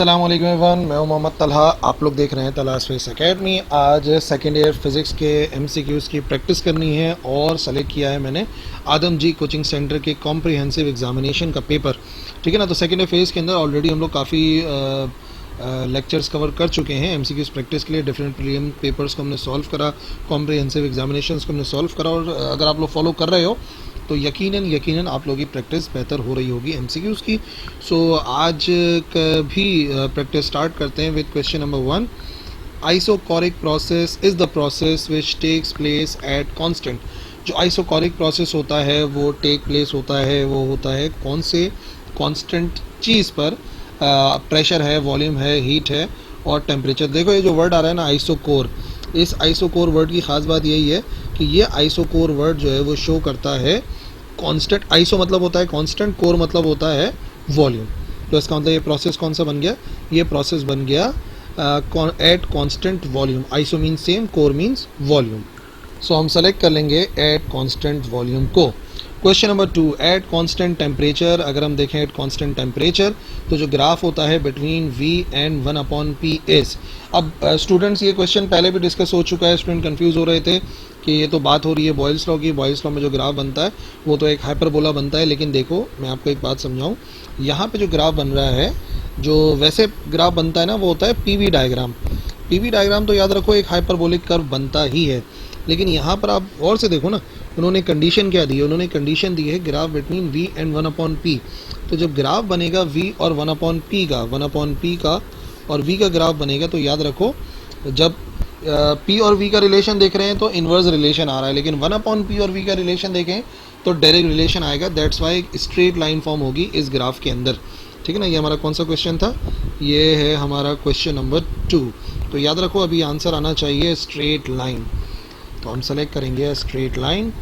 अस्सलाम वालेकुम एवरीवन, मैं हूं मोहम्मद तलहा। आप लोग देख रहे हैं तलहा स्पेस एकेडमी। आज सेकेंड ईयर फिज़िक्स के एमसीक्यूज़ की प्रैक्टिस करनी है और सेलेक्ट किया है मैंने आदम जी कोचिंग सेंटर के कॉम्प्रिहेंसिव एग्जामिनेशन का पेपर। ठीक है ना। तो सेकेंड ईयर फेज़ के अंदर ऑलरेडी हम लोग काफ़ी लेक्चर्स कवर कर चुके हैं एमसीक्यूज़ प्रैक्टिस के लिए। डिफरेंट प्रीलिम पेपर्स को हमने सॉल्व करा, कॉम्प्रिहेंसिव एग्जामिनेशंस को हमने सॉल्व करा, और अगर आप लोग फॉलो कर रहे हो तो यकीनन आप लोगों की प्रैक्टिस बेहतर हो रही होगी एमसीक्यूज़ की। सो आज भी प्रैक्टिस स्टार्ट करते हैं with question number 1। Isochoric process is the process which takes place at constant. जो आइसोकोरिक प्रोसेस होता है वो टेक प्लेस होता है, वो होता है कौन से कांस्टेंट चीज़ पर। प्रेशर है, वॉल्यूम है, हीट है और टेम्परेचर। देखो ये जो वर्ड आ रहा है ना आइसोकोर, इस आइसोकोर वर्ड की ख़ास बात यही है कि ये आइसोकोर वर्ड जो है वो शो करता है कांस्टेंट। आइसो मतलब होता है कांस्टेंट, कोर मतलब होता है वॉल्यूम। तो इसका मतलब ये प्रोसेस कौन सा बन गया, ये प्रोसेस बन गया at constant volume. Iso means same, कोर मीन्स वॉल्यूम। सो हम सेलेक्ट कर लेंगे एट कांस्टेंट वॉल्यूम को। Question number 2, at constant temperature. अगर हम देखें एट कांस्टेंट टेम्परेचर तो जो ग्राफ होता है between V and 1/P is. अब स्टूडेंट्स ये क्वेश्चन पहले भी डिस्कस हो चुका है, स्टूडेंट कंफ्यूज हो रहे थे कि ये तो बात हो रही है बॉयल्स लॉ की। बॉयल्स लॉ में जो ग्राफ बनता है वो तो एक हाइपरबोला बनता है, लेकिन देखो मैं आपको एक बात समझाऊँ, यहाँ पे जो ग्राफ बन रहा है, जो वैसे ग्राफ बनता है ना वो होता है PV डायग्राम। PV डायग्राम तो याद रखो एक हाइपरबोलिक कर्व बनता ही है, लेकिन यहाँ पर आप और से देखो ना, उन्होंने कंडीशन क्या दी है, उन्होंने कंडीशन दी है graph between V and 1/P। तो जब ग्राफ बनेगा V और 1/P का, 1/P का और V का ग्राफ बनेगा, तो याद रखो जब P और V का रिलेशन देख रहे हैं तो इन्वर्स रिलेशन आ रहा है, लेकिन 1/P और V का रिलेशन देखें तो डायरेक्ट रिलेशन आएगा। दैट्स वाई एक स्ट्रेट लाइन फॉर्म होगी इस ग्राफ के अंदर। ठीक है ना। ये हमारा कौन सा क्वेश्चन था, ये है हमारा क्वेश्चन नंबर 2। तो याद रखो अभी आंसर आना चाहिए स्ट्रेट लाइन, तो हम सेलेक्ट करेंगे straight line.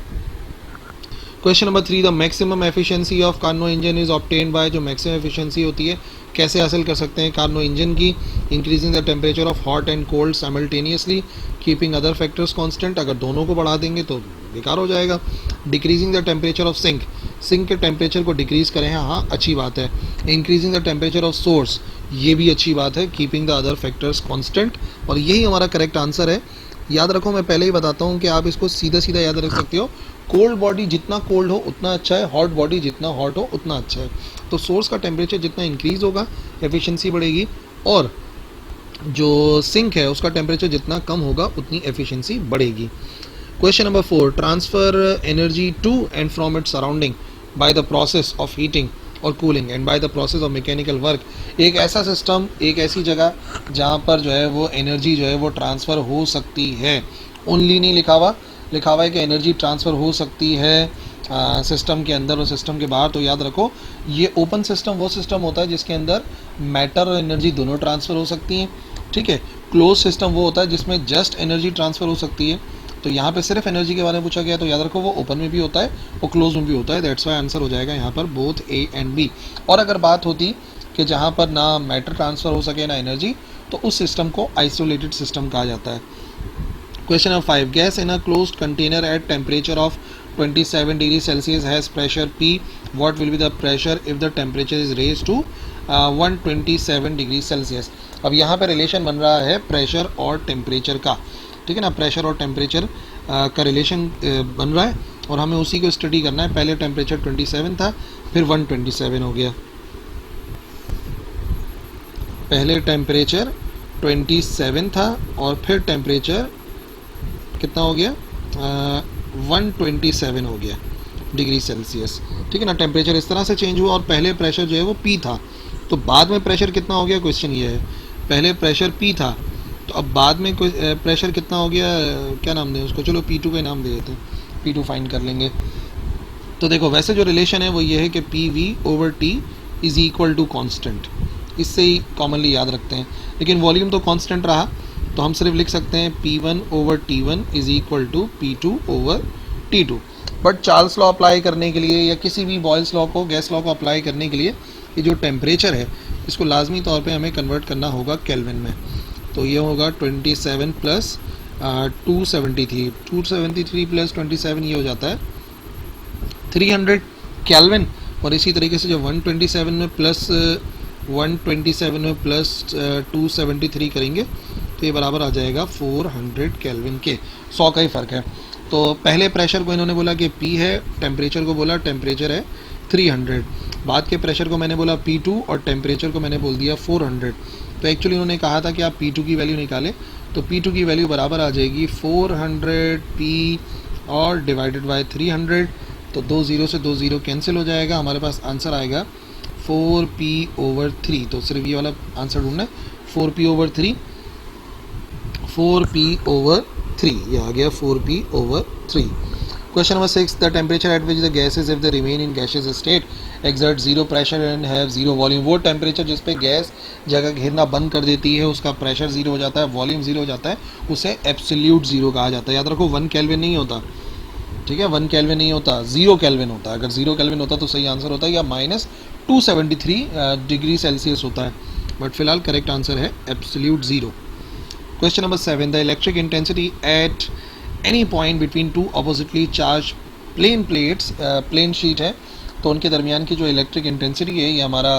Question number 3, the maximum efficiency of Carnot engine is obtained by. जो मैक्सिमम एफिशिएंसी होती है कैसे हासिल कर सकते हैं कार्नो इंजन की, increasing the temperature of hot and cold simultaneously, keeping other factors constant. अगर दोनों को बढ़ा देंगे तो बेकार हो जाएगा। Decreasing the temperature of sink, sink के टेम्परेचर को डिक्रीज करें, हाँ अच्छी बात है। Increasing the temperature of source, ये भी अच्छी बात है। Keeping the other factors constant, और यही हमारा करेक्ट आंसर है। याद रखो, मैं पहले ही बताता हूँ कि आप इसको सीधा सीधा याद रख सकते हो। कोल्ड बॉडी जितना कोल्ड हो उतना अच्छा है, हॉट बॉडी जितना हॉट हो उतना अच्छा है। तो सोर्स का टेम्परेचर जितना इंक्रीज होगा एफिशिएंसी बढ़ेगी, और जो सिंक है उसका टेम्परेचर जितना कम होगा उतनी एफिशिएंसी बढ़ेगी। Question number 4, transfer energy to and from its surrounding by the process of heating और cooling and by the process of mechanical work. एक ऐसा सिस्टम, एक ऐसी जगह जहाँ पर जो है वो एनर्जी जो है वो ट्रांसफ़र हो सकती है। ओनली नहीं लिखा हुआ है कि एनर्जी ट्रांसफ़र हो सकती है सिस्टम के अंदर और सिस्टम के बाहर। तो याद रखो ये ओपन सिस्टम वो सिस्टम होता है जिसके अंदर मैटर और एनर्जी दोनों ट्रांसफ़र हो सकती हैं। ठीक है। क्लोज सिस्टम वो होता है जिसमें जस्ट एनर्जी ट्रांसफ़र हो सकती है। तो यहाँ पे सिर्फ एनर्जी के बारे में पूछा गया, तो याद रखो वो ओपन में भी होता है और क्लोज में भी होता है। दैट्स वाई आंसर हो जाएगा यहाँ पर बोथ A एंड B। और अगर बात होती कि जहाँ पर ना मैटर ट्रांसफ़र हो सके ना एनर्जी, तो उस सिस्टम को आइसोलेटेड सिस्टम कहा जाता है। Question number 5, gas in a closed container at temperature of 27 degree Celsius has pressure P। What will be the pressure if the temperature is raise to 127 degree Celsius. अब यहाँ पे relation बन रहा है pressure और टेम्परेचर का। ठीक है ना। प्रेशर और टेम्परेचर का रिलेशन बन रहा है और हमें उसी को स्टडी करना है। पहले टेम्परेचर 27 था, फिर 127 हो गया। पहले टेम्परेचर 27 था और फिर टेम्परेचर कितना हो गया, 127 हो गया डिग्री सेल्सियस। ठीक है ना। टेम्परेचर इस तरह से चेंज हुआ और पहले प्रेशर जो है वो P था, तो बाद में प्रेशर कितना हो गया, क्वेश्चन ये है। पहले प्रेशर P था तो अब बाद में प्रेशर कितना हो गया, क्या नाम दें उसको, चलो P2 का नाम दे देते हैं, P2 फाइंड कर लेंगे। तो देखो वैसे जो रिलेशन है वो ये है कि PV/T is equal to constant, इससे ही कॉमनली याद रखते हैं। लेकिन वॉल्यूम तो कांस्टेंट रहा, तो हम सिर्फ लिख सकते हैं P1/T1 is equal to P2/T2। But Charles law apply करने के लिए या किसी भी बॉयल्स लॉ को, गैस लॉ को अप्लाई करने के लिए ये जो टेम्परेचर है इसको लाजमी तौर पे हमें कन्वर्ट करना होगा केल्विन में। तो ये होगा 27 प्लस 273, 273 प्लस 27 ये हो जाता है 300 केल्विन। और इसी तरीके से जब 127 में प्लस 127 में प्लस 273 करेंगे तो ये बराबर आ जाएगा 400 केल्विन के। 100 का ही फ़र्क है। तो पहले प्रेशर को इन्होंने बोला कि P है, टेम्परेचर को बोला टेम्परेचर है 300, बाद के प्रेशर को मैंने बोला P2 और टेम्परेचर को मैंने बोल दिया 400। तो एक्चुअली उन्होंने कहा था कि आप P2 की वैल्यू निकालें, तो P2 की वैल्यू बराबर आ जाएगी 400 P और डिवाइडेड बाय 300। तो 2 0 से 2 0 कैंसिल हो जाएगा, हमारे पास आंसर आएगा 4P/3। तो सिर्फ ये वाला आंसर ढूंढना है, 4P/3, 4P/3, ये आ गया 4P/3। Question number 6, the temperature at which the gases, if they remain in gaseous state, exert zero pressure and have zero volume। वो टेम्परेचर जिस पे गैस जगह घेरना बंद कर देती है, उसका प्रेशर जीरो हो जाता है, वॉल्यूम जीरो हो जाता है, उसे एब्सोल्यूट जीरो कहा जाता है। याद रखो 1 केल्विन नहीं होता, ठीक है, 1 केल्विन नहीं होता, 0 केल्विन होता है। अगर 0 केल्विन होता तो सही आंसर होता है, या -273 डिग्री सेल्सियस होता है, बट फिलहाल करेक्ट आंसर है absolute zero. Question number 7, the electric intensity at any point between two oppositely charged plane plates, plane sheet है, तो उनके दरमियान की जो इलेक्ट्रिक इंटेंसिटी है, ये हमारा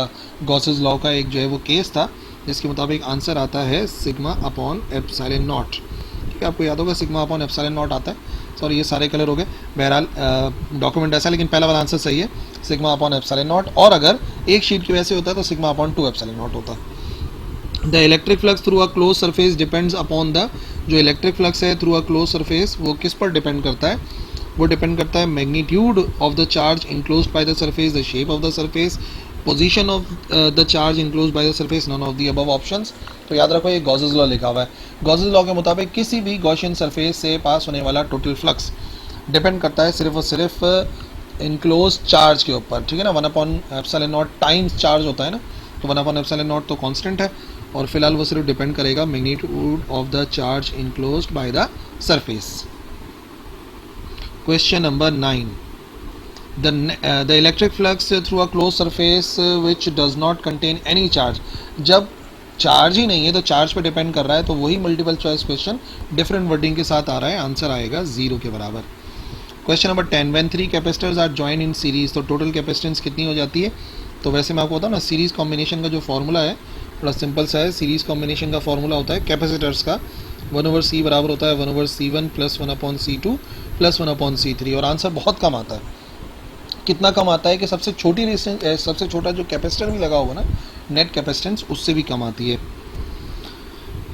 गॉसेस लॉ का एक जो है वो केस था, जिसके मुताबिक आंसर आता है सिग्मा अपॉन एप्सिलॉन नॉट। ठीक है, आपको याद होगा सिग्मा अपॉन एप्सिलॉन नॉट आता है। सॉरी, ये सारे कलर हो गए, बहरहाल डॉक्यूमेंट ऐसा, लेकिन पहला वाला आंसर सही है, सिग्मा अपॉन एप्सिलॉन नॉट। और अगर एक शीट की वजह से होता है तो सिग्मा अपॉन 2 एप्सिलॉन नॉट होता है। The electric flux through a close surface depends upon the, जो इलेक्ट्रिक फ्लक्स है थ्रू अ क्लोज सरफेस, वो किस पर डिपेंड करता है? वो डिपेंड करता है magnitude of the charge enclosed by the surface, the shape of the surface, position of the charge enclosed by the surface, none of the above options. तो याद रखो ये गॉसेस लॉ लिखा हुआ है। गॉसेस लॉ के मुताबिक किसी भी गॉसियन सरफेस से पास होने वाला टोटल फ्लक्स डिपेंड करता है सिर्फ और सिर्फ इनक्लोज चार्ज के ऊपर। ठीक है ना, 1/ε0 टाइम्स चार्ज होता है ना, तो 1/ε0 तो कांस्टेंट है, और फिलहाल वो सिर्फ डिपेंड करेगा magnitude of the charge enclosed by the surface. Question number 9, the electric flux through a close surface which does not contain any charge. जब चार्ज ही नहीं है तो चार्ज पे डिपेंड कर रहा है, तो वही multiple choice question different wording के साथ आ रहा है, आंसर आएगा 0 के बराबर। Question number 10, when 3 capacitors are join in series, तो टोटल कैपेसिटेंस कितनी हो जाती है? तो वैसे मैं आपको बताऊँ ना, सीरीज कॉम्बिनेशन का जो फॉर्मूला है बड़ा सिंपल सा है। सीरीज कॉम्बिनेशन का फॉर्मूला होता है कैपेसिटर्स का, 1/C बराबर होता है 1/C1 plus 1/C2 plus 1/C3, और आंसर बहुत कम आता है। कितना कम आता है कि सबसे छोटी रेजिस्टेंस, सबसे छोटा जो कैपेसिटर भी लगा होगा ना, नेट कैपेसिटेंस उससे भी कम आती है।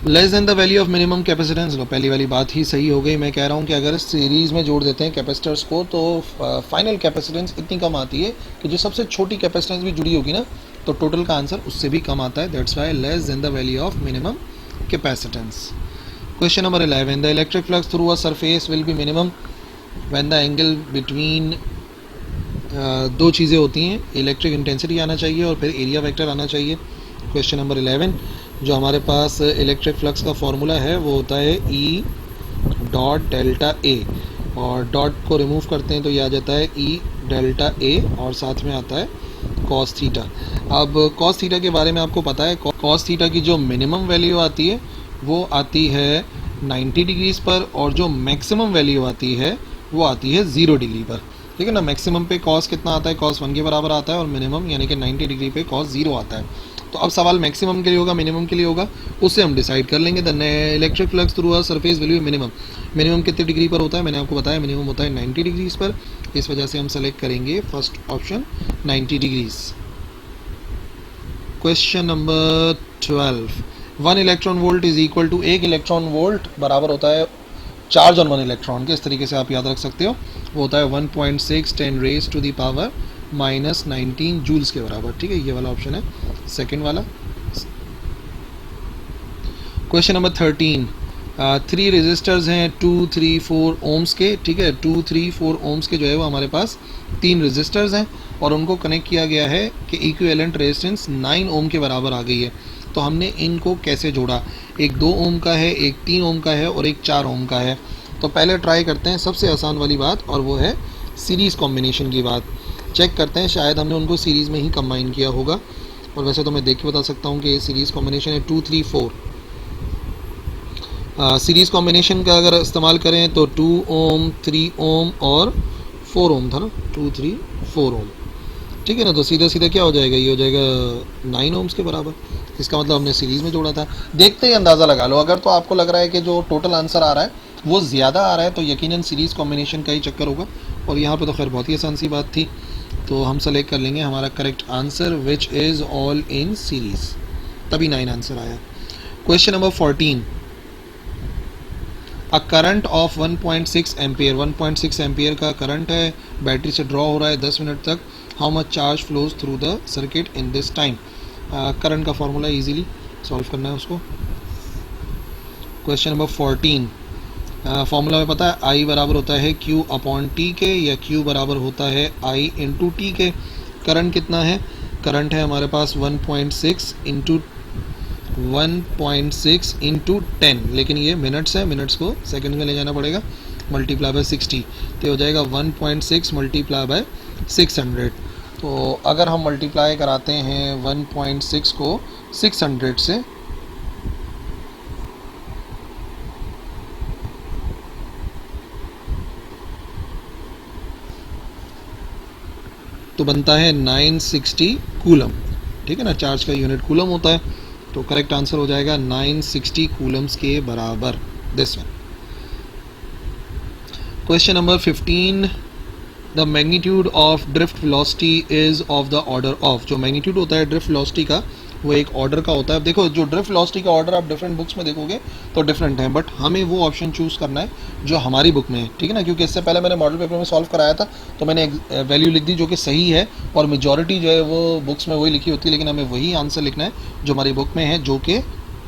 Less than the value of minimum capacitance, लो पहली वाली बात ही सही हो गई। मैं कह रहा हूँ कि अगर सीरीज़ में जोड़ देते हैं कैपेसिटर्स को तो फाइनल कैपेसिटेंस इतनी कम आती है कि जो सबसे छोटी कैपेसिटेंस भी जुड़ी होगी ना, तो टोटल का आंसर उससे भी कम आता है। That's why less than the value of minimum capacitance. Question number 11, the electric flux through a surface will be minimum when the angle between, दो चीज़ें होती हैं, इलेक्ट्रिक इंटेंसिटी आना चाहिए और फिर एरिया वेक्टर आना चाहिए। क्वेश्चन नंबर 11, जो हमारे पास इलेक्ट्रिक फ्लक्स का फॉर्मूला है वो होता है E डॉट डेल्टा ए, और डॉट को रिमूव करते हैं तो ये आ जाता है E डेल्टा ए, और साथ में आता है कॉस थीटा। अब कॉस थीटा के बारे में आपको पता है, कॉस थीटा की जो मिनिमम वैल्यू आती है वो आती है 90 डिग्रीज़ पर, और जो मैक्सिमम वैल्यू आती है वो आती है 0 डिग्री पर। ठीक है ना, मैक्सिमम पे कॉस कितना आता है? कॉस 1 के बराबर आता है, और मिनिमम यानी कि 90 डिग्री पे कॉस 0 आता है। तो अब सवाल मैक्सिमम के लिए होगा मिनिमम के लिए होगा, उससे हम डिसाइड कर लेंगे। The electric flux through a surface will be minimum, minimum कितने डिग्री पर होता है? मैंने आपको बताया मिनिमम होता है 90 डिग्रीज़ पर, इस वजह से हम सेलेक्ट करेंगे first option 90 degrees. Question number 12, 1 electron volt is equal to, 1 electron volt बराबर होता है चार्ज ऑन 1 इलेक्ट्रॉन के। इस तरीके से आप याद रख सकते हो, वो होता है 1.6 10 raise to the power -19 joules के बराबर। ठीक है, ये वाला ऑप्शन है सेकंड वाला। क्वेश्चन नंबर 13, 3 रेजिस्टर्स हैं 2, 3, 4 ओम्स के। ठीक है, 2, 3, 4 ओम्स के जो है वो हमारे पास 3 रेजिस्टर्स हैं, और उनको कनेक्ट किया गया है कि इक्विवेलेंट रेजिस्टेंस 9 ओम के बराबर आ गई है। तो हमने इनको कैसे जोड़ा? एक 2 ओम का है, एक 3 ओम का है, और एक 4 ओम का है। तो पहले ट्राई करते हैं सबसे आसान वाली बात, और वो है सीरीज़ कॉम्बिनेशन की बात। चेक करते हैं, शायद हमने उनको सीरीज़ में ही कंबाइन किया होगा, और वैसे तो मैं देख के बता सकता हूँ कि ये सीरीज़ कॉम्बिनेशन है 2, 3, 4। सीरीज़ कॉम्बिनेशन का अगर इस्तेमाल करें तो 2 ओम, 3 ओम और 4 ओम था ना, 2, 3, 4 ओम। ठीक है ना। तो सीधा सीधा क्या हो जाएगा, ये हो जाएगा 9 ओम्स के बराबर। इसका मतलब हमने सीरीज़ में जोड़ा था। देखते ही अंदाज़ा लगा लो, अगर तो आपको लग रहा है कि जो टोटल आंसर आ रहा है वो ज़्यादा आ रहा है तो यकीनन सीरीज़ कॉम्बिनेशन का ही चक्कर होगा। और यहाँ पे तो खैर बहुत ही आसान सी बात थी, तो हम सेलेक्ट कर लेंगे हमारा correct answer which is all in series, तभी 9 आंसर आया। Question number 14, a current of 1.6 ampere, 1.6 ampere का करंट है, बैटरी से ड्रॉ हो रहा है 10 मिनट तक। How much charge flows through the circuit in this time. Current का फॉर्मूला इजीली सॉल्व करना है उसको। क्वेश्चन नंबर 14, फॉर्मूला में पता है आई बराबर होता है Q अपॉन टी के, या Q बराबर होता है I इंटू टी के। करंट कितना है, करंट है हमारे पास 1.6 इंटू 1.6 इंटू 10, लेकिन ये मिनट्स है, मिनट्स को सेकंड में ले जाना पड़ेगा, मल्टीप्लाई बाय 60, तो हो जाएगा 1.6 मल्टीप्लाई बाय 600। तो अगर हम मल्टीप्लाई कराते हैं 1.6 को 600 से, तो बनता है 960 कूलम। ठीक है ना, चार्ज का यूनिट कूलम होता है, तो करेक्ट आंसर हो जाएगा 960 कूलम्स के बराबर, this one. Question number 15, the magnitude of drift velocity is of the order of. जो मैग्नीट्यूड होता है ड्रिफ्ट वेलोसिटी का वो एक ऑर्डर का होता है। अब देखो, जो ड्रिफ्ट वेलोसिटी का ऑर्डर आप डिफरेंट बुक्स में देखोगे तो डिफरेंट है, बट हमें वो ऑप्शन चूज़ करना है जो हमारी बुक में है। ठीक है ना, क्योंकि इससे पहले मैंने मॉडल पेपर में सॉल्व कराया था तो मैंने एक वैल्यू लिख दी जो कि सही है, और मेजॉरिटी जो है वो बुक्स में वही लिखी होती है, लेकिन हमें वही आंसर लिखना है जो हमारी बुक में है, जो कि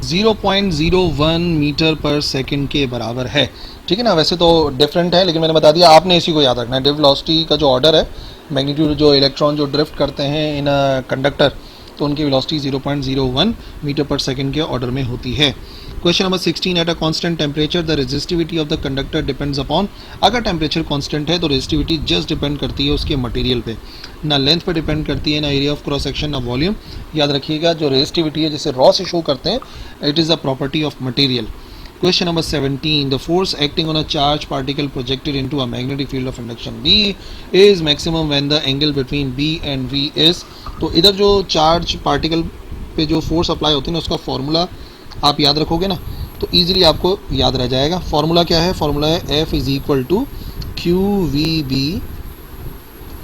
0.01 मीटर पर सेकंड के बराबर है। ठीक है ना, वैसे तो डिफरेंट है, लेकिन मैंने बता दिया, आपने इसी को याद रखना है। ड्रिफ्ट वेलोसिटी का जो ऑर्डर है, मैग्नीट्यूड, जो इलेक्ट्रॉन जो ड्रिफ्ट करते हैं इन कंडक्टर, तो उनकी वेलोसिटी 0.01 मीटर पर सेकंड के ऑर्डर में होती है। Question number 16, at a constant temperature the resistivity of the conductor depends upon. अगर टेम्परेचर कांस्टेंट है तो रेजिस्टिविटी जस्ट डिपेंड करती है उसके मटेरियल पे, ना लेंथ पे डिपेंड करती है, ना एरिया ऑफ क्रॉस सेक्शन, ना वॉल्यूम। याद रखिएगा, जो रेजिस्टिविटी है जिसे रॉ से शो करते हैं, it is a property of material. Question number 17, the force acting on a charged particle projected into a magnetic field of induction B is maximum when the angle between B and V is। तो इधर जो charge particle पे जो force apply होती है ना, उसका formula आप याद रखोगे ना तो इजीली आपको याद रह जाएगा। फॉर्मूला क्या है, फॉर्मूला है F is equal to QVB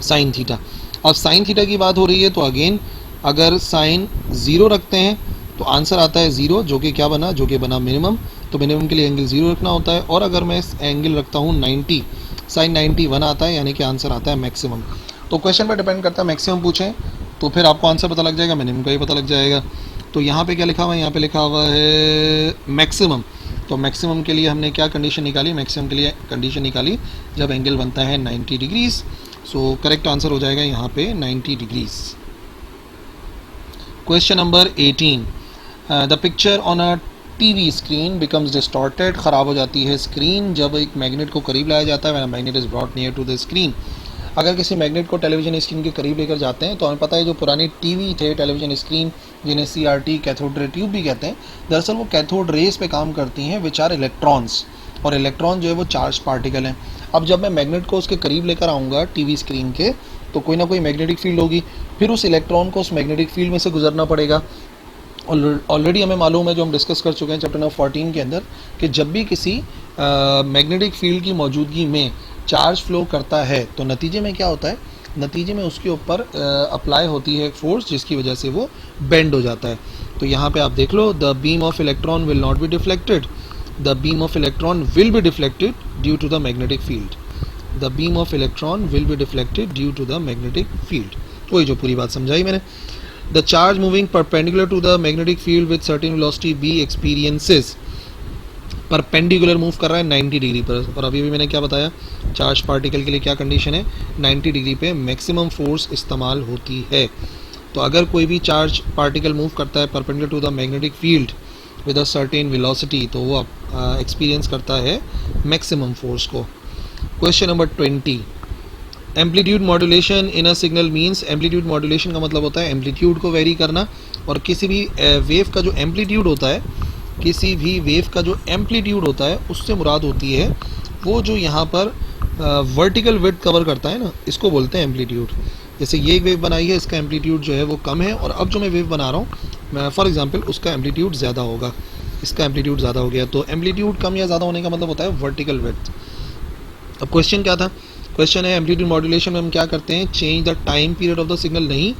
sine theta. अब साइन थीटा की बात हो रही है तो अगेन अगर साइन 0 रखते हैं तो आंसर आता है 0, जो कि क्या बना, जो कि बना मिनिमम। तो मिनिमम के लिए एंगल 0 रखना होता है, और अगर मैं एंगल रखता हूँ 90, साइन 91 आता है, यानी कि आंसर आता है मैक्सिमम। तो क्वेश्चन पर डिपेंड करता है, मैक्सिमम पूछें तो फिर आपको आंसर पता लग जाएगा, मिनिमम का ही पता लग जाएगा। तो यहाँ पे क्या लिखा हुआ है, यहाँ पे लिखा हुआ है मैक्सिमम। तो मैक्सिमम के लिए हमने क्या कंडीशन निकाली, मैक्सिमम के लिए कंडीशन निकाली जब एंगल बनता है 90 डिग्रीज। सो करेक्ट आंसर हो जाएगा यहाँ पे 90 degrees. Question number 18, the picture on a TV screen becomes distorted. ख़राब हो जाती है स्क्रीन जब एक मैग्नेट को करीब लाया जाता है, magnet is brought near to the screen. अगर किसी मैग्नेट को टेलीविजन स्क्रीन के करीब लेकर जाते हैं तो हमें पता है जो पुरानी टीवी थे, टेलीविजन स्क्रीन, जिन्हें CRT कैथोड रे ट्यूब भी कहते हैं, दरअसल वो कैथोड रेस पे काम करती हैं, विच आर इलेक्ट्रॉन्स, और इलेक्ट्रॉन जो है वो चार्ज पार्टिकल हैं। अब जब मैं मैग्नेट को उसके करीब लेकर आऊँगा टीवी स्क्रीन के, तो कोई ना कोई मैग्नेटिक फील्ड होगी, फिर उस इलेक्ट्रॉन को उस मैग्नेटिक फील्ड में से गुजरना पड़ेगा। ऑलरेडी हमें मालूम है, जो हम डिस्कस कर चुके हैं चैप्टर नंबर 14 के अंदर, कि जब भी किसी मैग्नेटिक फील्ड की मौजूदगी में चार्ज फ्लो करता है तो नतीजे में क्या होता है, नतीजे में उसके ऊपर अप्लाई होती है एक फोर्स जिसकी वजह से वो बेंड हो जाता है। तो यहाँ पे आप देख लो, the beam of electron will not be deflected, the beam of electron will be deflected due to the magnetic field, the beam of electron will be deflected due to the magnetic field. वही जो पूरी बात समझाई मैंने। The charge moving perpendicular to the magnetic field with certain velocity b experiences, perpendicular move कर रहा है 90 degree पर, और अभी भी मैंने क्या बताया, चार्ज पार्टिकल के लिए क्या कंडीशन है, 90 डिग्री पे मैक्सिमम फोर्स इस्तेमाल होती है। तो अगर कोई भी चार्ज पार्टिकल मूव करता है perpendicular to the magnetic field with a certain velocity, तो वो एक्सपीरियंस करता है मैक्सिमम फोर्स को। Question number 20, amplitude modulation in a signal means. Amplitude modulation का मतलब होता है एम्पलीट्यूड को वेरी करना, और किसी भी वेव का जो एम्पलीट्यूड होता है, किसी भी वेव का जो एम्पलीट्यूड होता है उससे मुराद होती है वो जो यहाँ पर वर्टिकल विड्थ कवर करता है ना, इसको बोलते हैं एम्पलीट्यूड। जैसे ये एक वेव बनाई है, इसका एम्पलीट्यूड जो है वो कम है, और अब जो मैं वेव बना रहा हूँ मैं फॉर एग्जांपल उसका एम्पलीट्यूड ज़्यादा होगा, इसका एम्पलीट्यूड ज़्यादा हो गया। तो एम्पलीट्यूड कम या ज़्यादा होने का मतलब होता है वर्टिकल विड्थ। अब क्वेश्चन क्या था, क्वेश्चन है एम्पलीट्यूड मॉड्यूलेशन में हम क्या करते हैं, change the time period of the signal, नहीं,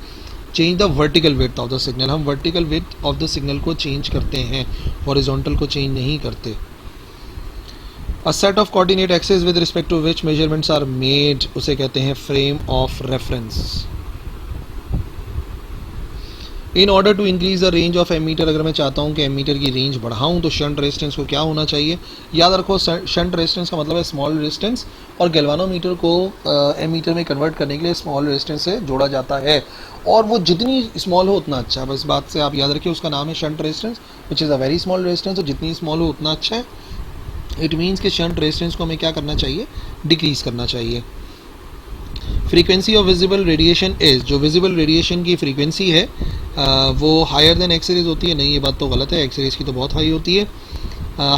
change the vertical width of the signal. हम vertical width of the signal को चेंज करते हैं, हॉरिजॉन्टल को चेंज नहीं करते। A set of coordinate axis with respect to which measurements are made, उसे कहते हैं frame of reference. In order to increase the range of ammeter, अगर मैं चाहता हूँ कि एमीटर की रेंज बढ़ाऊँ तो शंट रेजिस्टेंस को क्या होना चाहिए, याद रखो शंट रेजिस्टेंस का मतलब है स्मॉल रेजिस्टेंस, और गैल्वानोमीटर को एमीटर में कन्वर्ट करने के लिए स्मॉल रेजिस्टेंस से जोड़ा जाता है, और वो जितनी स्मॉल हो उतना अच्छा है। बस बात से आप याद रखिए, उसका नाम है shunt resistance which is a very small resistance, और जितनी स्मॉल हो उतना अच्छा है। इट मीन्स कि शंट रेजिस्टेंस को हमें क्या करना चाहिए, डिक्रीज करना चाहिए। Frequency of visible radiation is, जो विजिबल रेडिएशन की फ्रीक्वेंसी है वो हायर देन एक्स रेज होती है, नहीं ये बात तो गलत है, एक्स रेज की तो बहुत हाई होती है।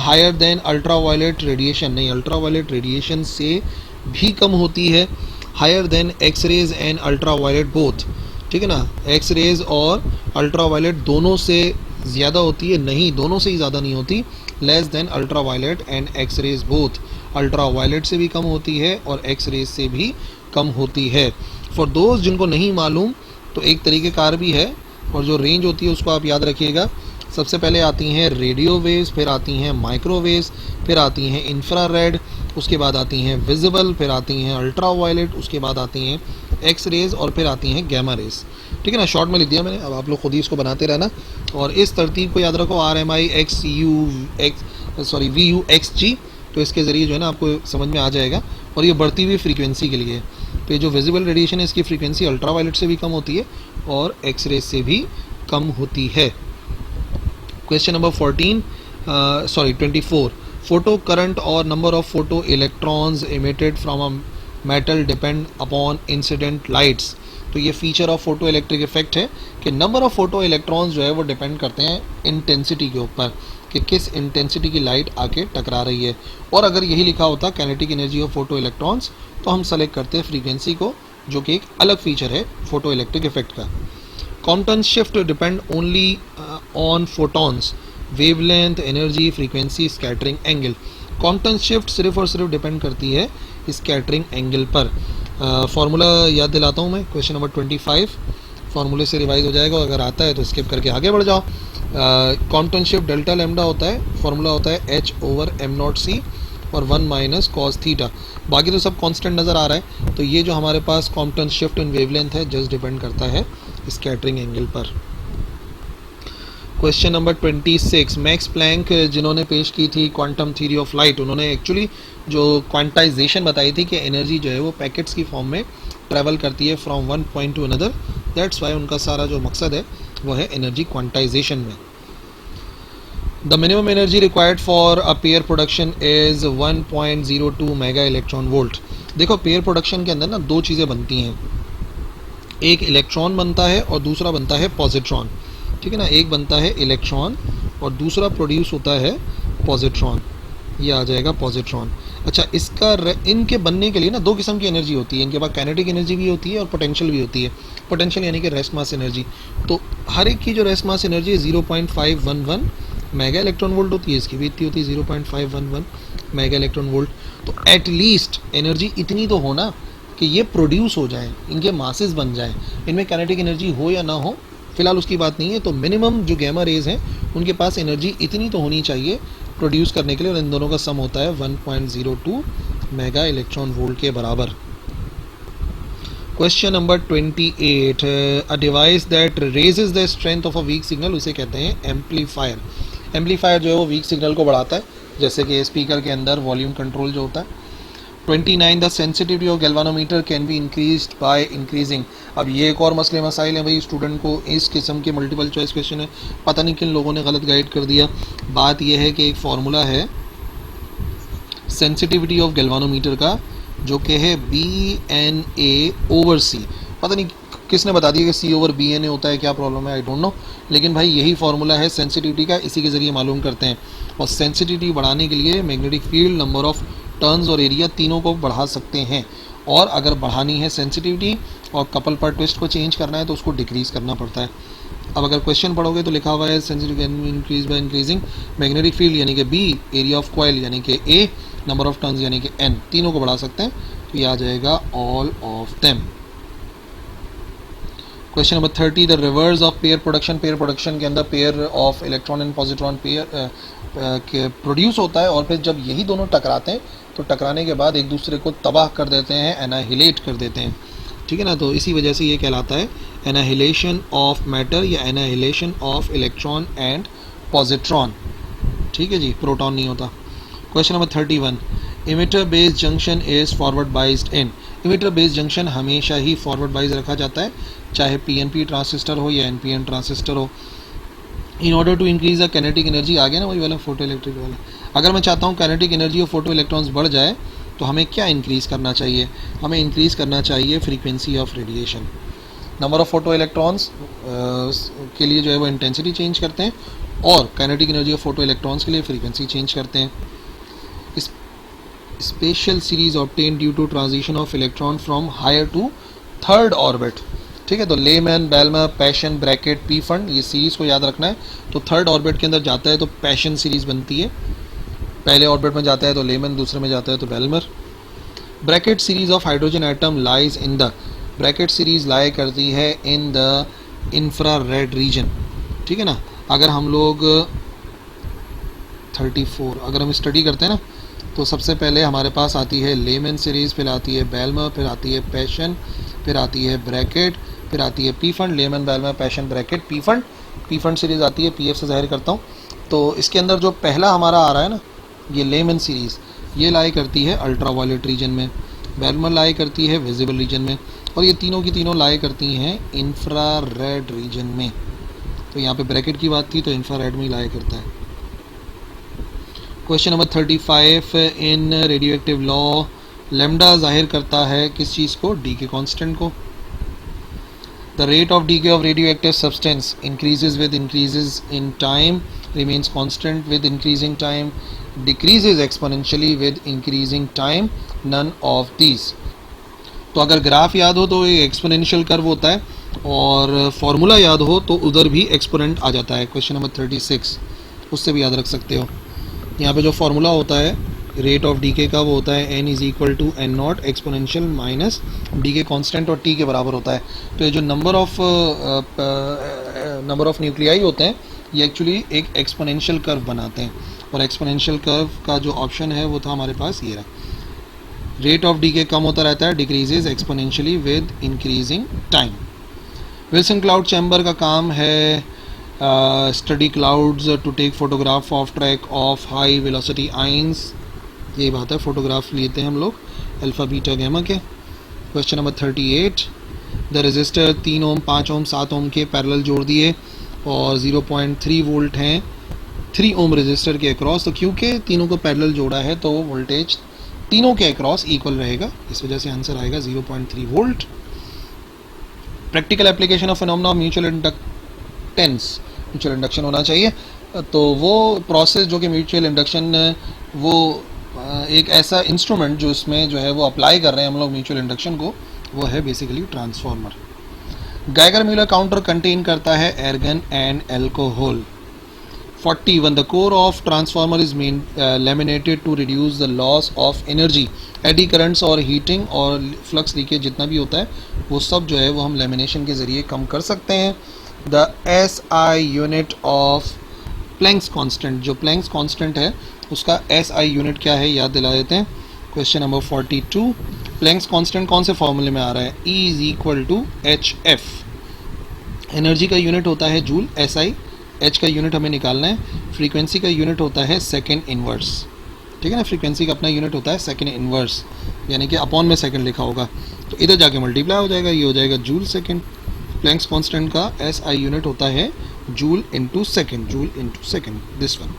Higher than ultraviolet radiation, नहीं, अल्ट्रा वायलेट रेडिएशन से भी कम होती है। Higher than X rays and ultraviolet both, ठीक है ना, एक्स रेज और अल्ट्रा वायलेट दोनों से ज़्यादा होती है, नहीं, दोनों से ही ज़्यादा नहीं होती। Less than ultraviolet and X rays both, ultraviolet से भी कम होती है और एक्स रेज से भी कम होती है। फॉर दोस्त जिनको नहीं मालूम तो एक तरीक़ेकार भी है, और जो रेंज होती है उसको आप याद रखिएगा। सबसे पहले आती हैं रेडियो वेव्स, फिर आती हैं माइक्रोवेव्स, फिर आती हैं इंफ्रारेड, उसके बाद आती हैं विजिबल, फिर आती हैं अल्ट्रा वायलेट, उसके बाद आती हैं एक्स रेज, और फिर आती हैं गैमा रेज। ठीक है ना, शॉर्ट में लिख दिया मैंने, अब आप लोग खुद ही इसको बनाते रहना, और इस तरतीब को याद रखो, R M I X U X sorry V U X G, तो इसके ज़रिए जो है ना आपको समझ में आ जाएगा। और ये बढ़ती हुई फ्रीक्वेंसी के लिए, तो ये जो विजिबल रेडिएशन है इसकी फ्रीक्वेंसी अल्ट्रा वायलेट से भी कम होती है और एक्स रेज से भी कम होती है। क्वेश्चन नंबर 24, फोटो करंट और number of photo electrons emitted from a metal depend upon incident lights. तो ये feature of photo electric effect है कि नंबर ऑफ फोटो इलेक्ट्रॉन्स जो है वो डिपेंड करते हैं इंटेंसिटी के ऊपर, कि किस इंटेंसिटी की लाइट आके टकरा रही है। और अगर यही लिखा होता kinetic energy of photo electrons तो हम सेलेक्ट करते हैं फ्रीक्वेंसी को, जो कि एक अलग फीचर है फोटो इलेक्ट्रिक इफेक्ट का। Compton shift depend only on photons, wavelength, energy, frequency, scattering angle. Compton shift सिर्फ और सिर्फ डिपेंड करती है स्कैटरिंग एंगल पर। फार्मूला याद दिलाता हूँ मैं, क्वेश्चन नंबर 25 फार्मूले से रिवाइज हो जाएगा, अगर आता है तो स्किप करके आगे बढ़ जाओ। कॉम्पटन शिफ्ट डेल्टा लैम्डा होता है, फार्मूला होता है H/m0c और 1 माइनस कॉस थीटा। बाकी तो सब कांस्टेंट नज़र आ रहा है, तो ये जो हमारे पास कॉम्पटन शिफ्ट इन वेवलेंथ है जस्ट डिपेंड करता है स्कैटरिंग एंगल पर। क्वेश्चन नंबर 26, मैक्स प्लैंक जिन्होंने पेश की थी क्वांटम थ्योरी ऑफ लाइट, उन्होंने एक्चुअली जो क्वांटाइजेशन बताई थी कि एनर्जी जो है वो पैकेट्स की फॉर्म में ट्रैवल करती है from one point two another, that's why उनका सारा जो मकसद है वो है एनर्जी क्वांटाइजेशन में। The minimum energy required for a pair production is 1.02 mega electron volt. देखो पेयर प्रोडक्शन के अंदर ना दो चीज़ें बनती हैं, एक इलेक्ट्रॉन बनता है और दूसरा बनता है पॉजिट्रॉन, ठीक है ना, एक बनता है इलेक्ट्रॉन और दूसरा प्रोड्यूस होता है पॉजिट्रॉन, ये आ जाएगा पॉजिट्रॉन। अच्छा, इसका इनके बनने के लिए ना दो किस्म की एनर्जी होती है, इनके पास काइनेटिक एनर्जी भी होती है और पोटेंशियल भी होती है। पोटेंशियल यानी कि रेस्ट मास एनर्जी, तो हर एक की जो रेस्ट मास एनर्जी है 0.511 मेगा इलेक्ट्रॉन वोल्ट होती है, इसकी भी इतनी होती है 0.511 मेगा इलेक्ट्रॉन वोल्ट। तो एटलीस्ट एनर्जी इतनी तो होना कि ये प्रोड्यूस हो जाए, इनके मासेस बन जाए, इनमें काइनेटिक एनर्जी हो या ना हो फिलहाल उसकी बात नहीं है। तो मिनिमम जो गैमा रेज हैं उनके पास एनर्जी इतनी तो होनी चाहिए प्रोड्यूस करने के लिए, और इन दोनों का सम होता है 1.02 मेगा इलेक्ट्रॉन वोल्ट के बराबर। Question number 28, a device that raises the strength of a weak signal, उसे कहते हैं एम्पलीफायर। एम्पलीफायर जो है वो वीक सिग्नल को बढ़ाता है, जैसे कि स्पीकर के अंदर वॉल्यूम कंट्रोल जो होता है। 29, the sensitivity of galvanometer can be increased by increasing. अब ये एक और मसले मसाइल हैं भाई, स्टूडेंट को इस किस्म के मल्टीपल चॉइस क्वेश्चन है, पता नहीं किन लोगों ने गलत गाइड कर दिया। बात यह है कि एक फार्मूला है सेंसिटिविटी ऑफ गैल्वानोमीटर का जो कि है BNA/C, पता नहीं किसने बता दिया कि C/BNA होता है, क्या प्रॉब्लम है, आई डोंट नो, लेकिन भाई यही फार्मूला है सेंसिटिविटी का, इसी के ज़रिए मालूम करते हैं। और सेंसिटिविटी बढ़ाने के लिए magnetic field, number of turns और एरिया तीनों को बढ़ा सकते हैं। और अगर बढ़ानी है सेंसिटिविटी और कपल पर ट्विस्ट को चेंज करना है तो उसको डिक्रीज़ करना पड़ता है। अब अगर क्वेश्चन पढ़ोगे तो लिखा हुआ है sensitivity can increase by increasing magnetic field यानी कि बी, एरिया ऑफ कॉइल यानी कि ए, नंबर ऑफ टर्न्स यानी कि एन, तीनों को बढ़ा सकते हैं तो ये आ जाएगा all of them. Question number 30, the reverse of pair production. Pair production के अंदर pair of electron and positron pair produce होता है और फिर जब यही दोनों टकराते हैं तो टकराने के बाद एक दूसरे को तबाह कर देते हैं, एनाहिलेट कर देते हैं, ठीक है ना। तो इसी वजह से ये कहलाता है एनाहिलेशन ऑफ मैटर या annihilation of electron and positron, ठीक है जी, प्रोटॉन नहीं होता। Question number 31, emitter based junction is forward biased in. Emitter based junction हमेशा ही फॉरवर्ड बाइज रखा जाता है, चाहे पीएनपी ट्रांजिस्टर हो या एनपीएन ट्रांजिस्टर हो। In order to increase the kinetic energy, आ गया ना वही वाला फोटो इलेक्ट्रिक वाला। अगर मैं चाहता हूँ कैनेटिक एनर्जी और फोटो इलेक्ट्रॉन्स बढ़ जाए तो हमें क्या इंक्रीज़ करना चाहिए? हमें इंक्रीज़ करना चाहिए frequency of radiation. Number of photo electrons के लिए जो है वो इंटेंसिटी चेंज करते हैं और kinetic energy of photo electrons के लिए फ्रीक्वेंसी चेंज करते हैं। Special series obtain due to transition of electron from higher to third orbit, ठीक है। तो Lyman, Balmer, passion, bracket, P fund, ये सीरीज़ को याद रखना है। तो थर्ड ऑर्बिट के अंदर जाता है तो पैशन सीरीज़ बनती है, पहले ऑर्बिट में जाता है तो लेमन, दूसरे में जाता है तो Balmer. Brackett series of hydrogen atom lies in the, Brackett series lie करती है इन द इंफ्रारेड रीजन, ठीक है ना। अगर हम लोग 34 अगर हम स्टडी करते हैं ना तो सबसे पहले हमारे पास आती है लेमन सीरीज़, फिर आती है बेल्मर, फिर आती है पैशन, फिर आती है ब्रैकेट, फिर आती है पी फंड। लेमन, बेल्मर, passion, bracket, P fund. P fund series आती है, पी एफ से जाहिर करता हूँ। तो इसके अंदर जो पहला हमारा आ रहा है ना, ये लेमन सीरीज़, ये लाई करती है अल्ट्रा वायलेट रीजन में, बेल्मर लाई करती है विजिबल रीजन में, और ये तीनों की तीनों लाई करती हैं इंफ्रारेड रीजन में। तो यहाँ पे ब्रैकेट की बात थी तो इंफ्रारेड में ही लाई करता है। क्वेश्चन नंबर 35, इन रेडियो एक्टिव लॉ लेमडा जाहिर करता है किस चीज़ को? डी के कॉन्स्टेंट को। The rate of DK of radio active substance increases with increases in time, remains constant with increasing time, decreases exponentially with increasing time, none of these। तो अगर graph याद हो तो ये एक्सपोनेंशियल कर्व होता है और फॉर्मूला याद हो तो उधर भी एक्सपोनेंट आ जाता है। क्वेश्चन नंबर 36, उससे भी याद रख सकते हो। यहाँ पे जो फॉर्मूला होता है रेट ऑफ डीके का वो होता है n is equal to N naught exponential minus decay constant और t के बराबर होता है। तो ये जो नंबर ऑफ न्यूक्लियाई होते हैं ये एक्चुअली एक एक्सपोनेंशियल कर्व बनाते हैं और एक्सपोनेंशियल कर्व का जो ऑप्शन है वो था हमारे पास ये रहा। रेट ऑफ डीके कम होता रहता है, decreases exponentially with increasing time. Wilson cloud chamber का काम है study clouds to take photograph of track of high velocity ions, यही बात है, फोटोग्राफ लेते हैं हम लोग अल्फा बीटा गैमा के। Question number 38, the resistor 3 ohm 5 ohm 7 ohm के पैरेलल जोड़ दिए और 0.3 वोल्ट हैं 3 ओम रेजिस्टर के अक्रॉस। तो क्योंकि तीनों को पैरेलल जोड़ा है तो वोल्टेज तीनों के अक्रॉस इक्वल रहेगा, इस वजह से आंसर आएगा 0.3 volt. Practical application of phenomena of mutual inductance, mutual induction होना चाहिए। तो वो प्रोसेस जो कि म्यूचुअल इंडक्शन, वो एक ऐसा इंस्ट्रूमेंट जो इसमें जो है वो अप्लाई कर रहे हैं हम लोग म्यूचुअल इंडक्शन को, वो है basically transformer. Geiger Muller counter contain करता है argon and alcohol. 41, the core of transformer is laminated to reduce the loss of energy. Eddy currents और हीटिंग और फ्लक्स लीकेज जितना भी होता है वो सब जो है वो हम लेमिनेशन के ज़रिए कम कर सकते हैं। The SI unit of Planck's constant, जो प्लैंक्स कांस्टेंट है उसका SI यूनिट क्या है याद दिला देते हैं। क्वेश्चन नंबर 42, प्लैंक्स कांस्टेंट कौन से फॉर्मूले में आ रहा है? E is equal to HF। Energy का यूनिट होता है जूल, SI, H का यूनिट हमें निकालना है। फ्रीक्वेंसी का यूनिट होता है सेकेंड इनवर्स, ठीक है ना। फ्रीक्वेंसी का अपना यूनिट होता है सेकेंड इनवर्स, यानी कि अपॉन में सेकेंड लिखा होगा तो इधर जाके मल्टीप्लाई हो जाएगा, ये हो जाएगा जूल सेकेंड। प्लैंक्स कांस्टेंट का SI यूनिट होता है joule into second, joule into second, this one,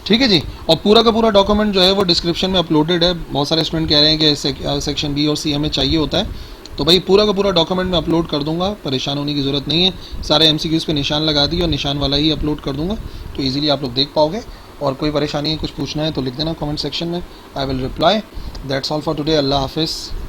ठीक है जी। और पूरा का पूरा डॉक्यूमेंट जो है वो डिस्क्रिप्शन में अपलोडेड है। बहुत सारे स्टूडेंट कह रहे हैं कि सेक्शन बी और सी हमें चाहिए होता है, तो भाई पूरा का पूरा डॉक्यूमेंट मैं अपलोड कर दूंगा, परेशान होने की ज़रूरत नहीं है। सारे MCQs पे निशान लगा दिए और निशान वाला ही अपलोड कर दूंगा तो इजीली आप लोग देख पाओगे। और कोई परेशानी है, कुछ पूछना है तो लिख देना कमेंट सेक्शन में, I will reply. That's all for today. अल्लाह हाफिज़।